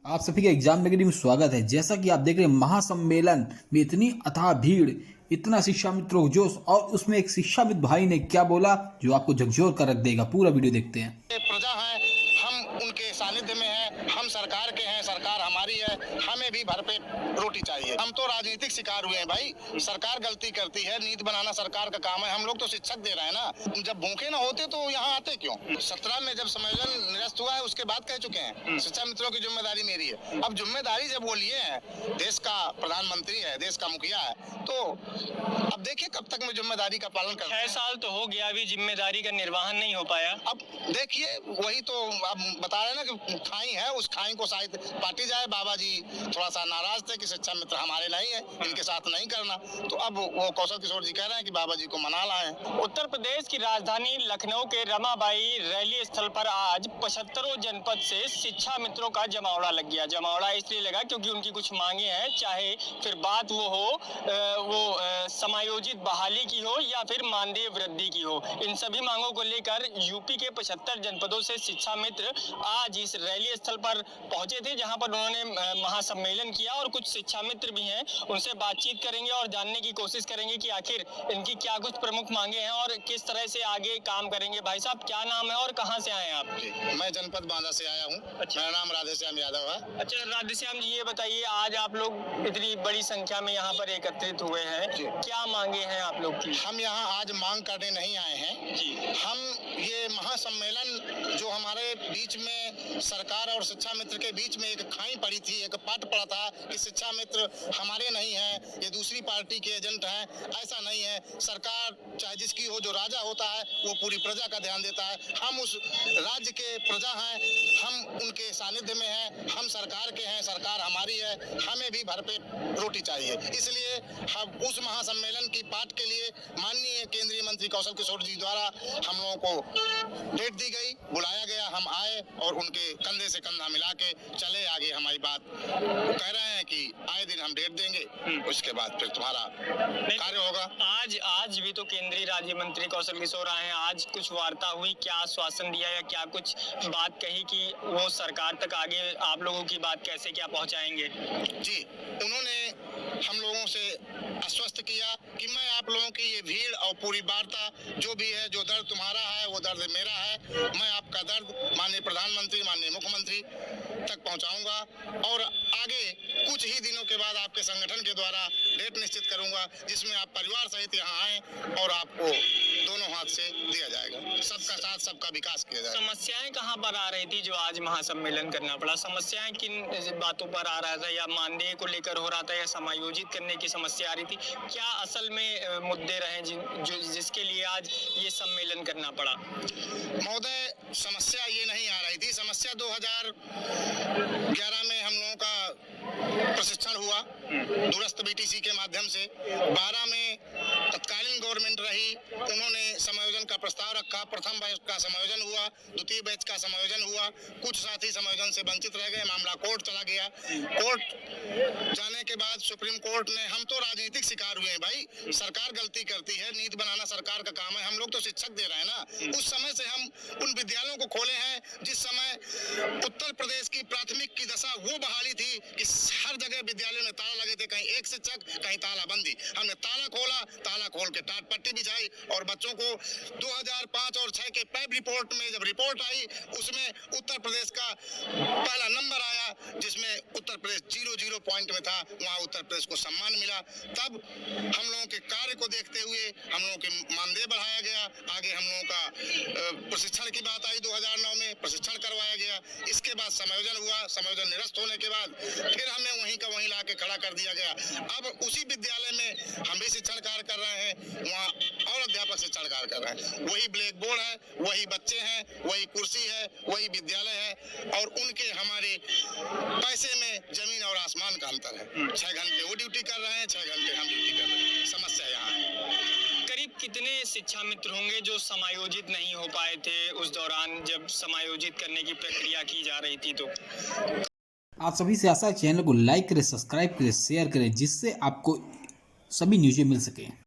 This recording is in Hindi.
आप सभी का एग्जाम में स्वागत है। जैसा कि आप देख रहे हैं, महासम्मेलन में इतनी अथाह भीड़, इतना शिक्षामित्रों जोश, और उसमें एक शिक्षाविद भाई ने क्या बोला जो आपको झकझोर कर रख देगा। पूरा वीडियो देखते हैं। प्रजा है, हम उनके सानिध्य में हैं, हम सरकार के हैं, सरकार हमारी है, हमें भी भरपेट रोटी चाहिए। हम तो राजनीतिक शिकार हुए हैं भाई। सरकार गलती करती है, नीति बनाना सरकार का काम है, हम लोग तो शिक्षक दे रहे हैं ना। जब भूखे ना होते तो यहाँ आते क्यों? 17 में जब समायोजन निरस्त हुआ है उसके बाद कह चुके हैं शिक्षा मित्रों की जिम्मेदारी मेरी है। अब जिम्मेदारी जब वो लिए हैं, देश का प्रधानमंत्री है, देश का मुखिया है, तो अब देखिए कब तक मैं जिम्मेदारी का पालन करता 6 साल तो हो गया, अभी जिम्मेदारी का निर्वहन नहीं हो पाया। अब देखिए वही तो अब बता रहे हैं ना कि खाई है, उस खाई को शायद पाटी जाए। बाबा जी थोड़ा सा नाराज थे कि शिक्षा मित्र हमारे नहीं है, इनके साथ नहीं करना, तो अब वो कौशल किशोर जी कह रहे हैं कि बाबा जी को मना लाए। उत्तर प्रदेश की राजधानी लखनऊ के रमाबाई रैली स्थल पर आज 75 जनपद से शिक्षा मित्रों का जमावड़ा लग गया। जमावड़ा इसलिए लगा क्योंकि उनकी कुछ मांगे हैं, चाहे फिर बात वो हो समायोजित बहाली की हो या फिर मानदेय वृद्धि की हो। इन सभी मांगों को लेकर यूपी के 75 जनपदों से शिक्षा मित्र आज इस रैली स्थल पर पहुंचे थे, जहां पर उन्होंने महासम्मेलन किया। और कुछ शिक्षा मित्र भी हैं, उनसे बातचीत करेंगे और जानने की कोशिश करेंगे कि आखिर इनकी क्या कुछ प्रमुख मांगे हैं और किस तरह से आगे काम करेंगे। भाई साहब, क्या नाम है और कहां से आए हैं आप? जी, मैं जनपद बांदा से आया हूँ। अच्छा। मेरा नाम राधेश्याम यादव है। अच्छा राधेश्याम जी, ये बताइए, आज आप लोग इतनी बड़ी संख्या में यहाँ पर एकत्रित हुए हैं, क्या मांगे हैं आप लोग की? हम यहाँ आज मांग करने नहीं आए हैं जी। हम ये महासम्मेलन जो हमारे बीच में सरकार और शिक्षा मित्र के बीच में एक खाई पड़ी थी, एक पाट पड़ा था कि शिक्षा मित्र हमारे नहीं हैं, ये दूसरी पार्टी के एजेंट हैं, ऐसा नहीं है। सरकार चाहे जिसकी हो, जो राजा होता है वो पूरी प्रजा का ध्यान देता है। हम उस राज्य के प्रजा हैं, हम उनके सानिध्य में हैं, हम सरकार के हैं, सरकार हमारी है, हमें भी भरपेट रोटी चाहिए। इसलिए हम उस महासम्मेलन की पाठ के लिए माननीय केंद्रीय मंत्री कौशल किशोर जी द्वारा हम लोगों को डेट दी गई, बुलाया गया, हम आए और उनके कंधे से कंधा मिला के चले आगे। हमारी बात वो कह रहे हैं कि आए दिन हम डेट देंगे, उसके बाद फिर तुम्हारा कार्य होगा। आज भी तो केंद्रीय राज्य मंत्री कौशल किशोर आए हैं, आज कुछ वार्ता हुई, क्या आश्वासन दिया या क्या कुछ बात कही कि वो सरकार तक आगे आप लोगों की बात कैसे क्या पहुंचाएंगे? जी, उन्होंने हम लोगों से आश्वस्त किया कि मैं आप लोगों की ये भीड़ और पूरी वार्ता जो भी है, जो दर्द तुम्हारा है वो दर्द मेरा है, मैं आपका दर्द माननीय प्रधानमंत्री, माननीय मुख्यमंत्री तक पहुंचाऊंगा और आगे कुछ ही दिनों के बाद आपके संगठन के द्वारा डेट निश्चित करूंगा, जिसमें आप परिवार सहित यहाँ आए और आपको दोनों हाथ से दिया जाएगा। सबका साथ, सबका विकास किया जाएगा। समस्याएं कहाँ पर आ रही थी जो आज महासम्मेलन करना पड़ा? समस्याएं किन बातों पर आ रहा था? या मानदेय को लेकर हो रहा था या समायोजित करने की समस्या आ रही थी? क्या असल में मुद्दे रहे जिसके लिए आज ये सम्मेलन करना पड़ा? महोदय, समस्या ये नहीं आ रही थी। समस्या 2011 में हम लोगों का प्रशिक्षण हुआ दूरस्थ बीटीसी के माध्यम से। 12 में तत्कालीन गवर्नमेंट रही, उन्होंने समायोजन का प्रस्ताव रखा। प्रथम बैच का समायोजन हुआ, द्वितीय बैच का समायोजन हुआ, कुछ साथी समायोजन से वंचित रह गए, मामला कोर्ट चला गया। कोर्ट जाने के बाद सुप्रीम कोर्ट ने, हम तो राजनीतिक शिकार हुए हैं भाई। सरकार गलती करती है, नीति बनाना सरकार का काम है, हम लोग तो शिक्षक दे रहे हैं ना। उस समय से हम उन विद्यालयों को खोले हैं जिस समय उत्तर प्रदेश की प्राथमिक की दशा वो बहाली थी कि हर जगह विद्यालयों में ताला लगे थे, कहीं एक शिक्षक, कहीं तालाबंदी। हमने ताला खोला, ताला खोल के टाट पट्टी बिछाई और बच्चों को 2005 और 6 के पैब रिपोर्ट में जब रिपोर्ट आई, उसमें उत्तर प्रदेश का पहला नंबर आया, जिसमें उत्तर प्रदेश 0 पॉइंट में था, वहाँ उत्तर प्रदेश को सम्मान मिला। तब हम लोगों के कार्य को देखते हुए हम लोगों के मानदेय बढ़ाया गया। आगे हम लोगों का प्रशिक्षण की बात आई, 2009 में प्रशिक्षण करवाया गया। इसके बाद समायोजन हुआ, समायोजन निरस्त होने के बाद फिर हमें वहीं का वहीं लाके खड़ा कर दिया गया। अब उसी विद्यालय में हम भी शिक्षण कार्य कर रहे हैं, वहाँ और अध्यापक शिक्षण कार्य कर रहे हैं। वही ब्लैक बोर्ड है, वही बच्चे हैं, वही कुर्सी है, वही विद्यालय है, और उनके हमारे पैसे में जमीन और आसमान का अंतर है। 6 घंटे वो ड्यूटी कर रहे हैं, 6 घंटे हम ड्यूटी कर रहे हैं। समस्या यहाँ है। करीब कितने शिक्षा मित्र होंगे जो समायोजित नहीं हो पाए थे उस दौरान जब समायोजित करने की प्रक्रिया की जा रही थी? तो आप सभी से आशा है चैनल को लाइक करें, सब्सक्राइब करें, शेयर करें, जिससे आपको सभी न्यूज़ें मिल सके।